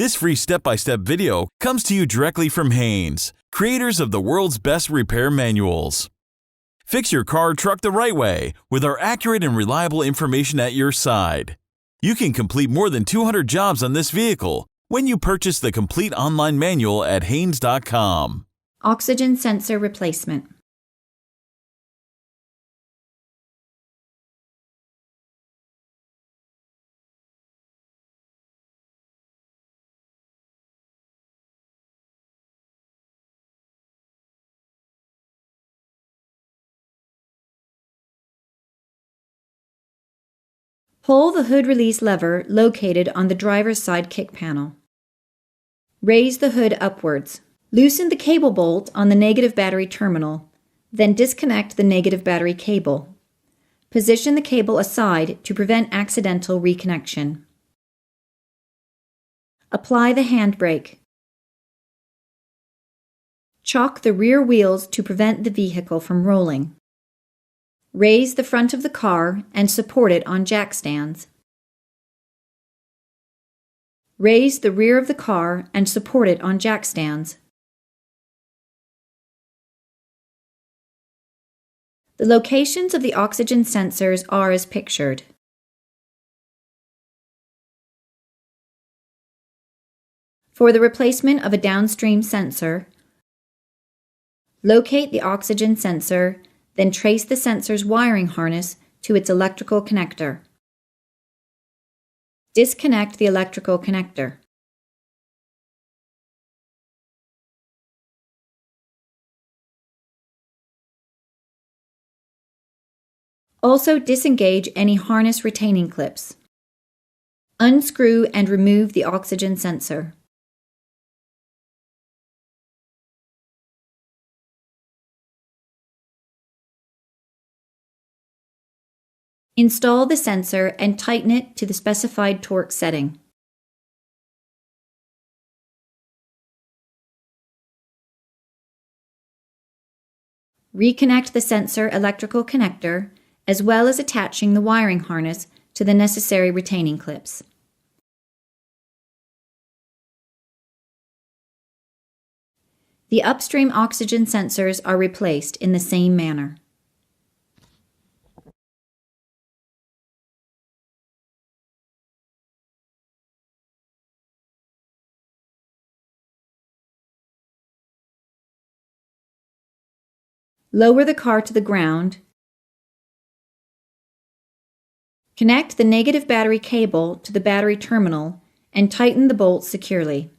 This free step-by-step video comes to you directly from Haynes, creators of the world's best repair manuals. Fix your car or truck the right way with our accurate and reliable information at your side. You can complete more than 200 jobs on this vehicle when you purchase the complete online manual at Haynes.com. Oxygen sensor replacement. Pull the hood release lever located on the driver's side kick panel. Raise the hood upwards. Loosen the cable bolt on the negative battery terminal, then disconnect the negative battery cable. Position the cable aside to prevent accidental reconnection. Apply the handbrake. Chock the rear wheels to prevent the vehicle from rolling. Raise the front of the car and support it on jack stands. Raise the rear of the car and support it on jack stands. The locations of the oxygen sensors are as pictured. For the replacement of a downstream sensor, locate the oxygen sensor, then trace the sensor's wiring harness to its electrical connector. Disconnect the electrical connector. Also disengage any harness retaining clips. Unscrew and remove the oxygen sensor. Install the sensor and tighten it to the specified torque setting. Reconnect the sensor electrical connector, as well as attaching the wiring harness to the necessary retaining clips. The upstream oxygen sensors are replaced in the same manner. Lower the car to the ground. Connect the negative battery cable to the battery terminal and tighten the bolts securely.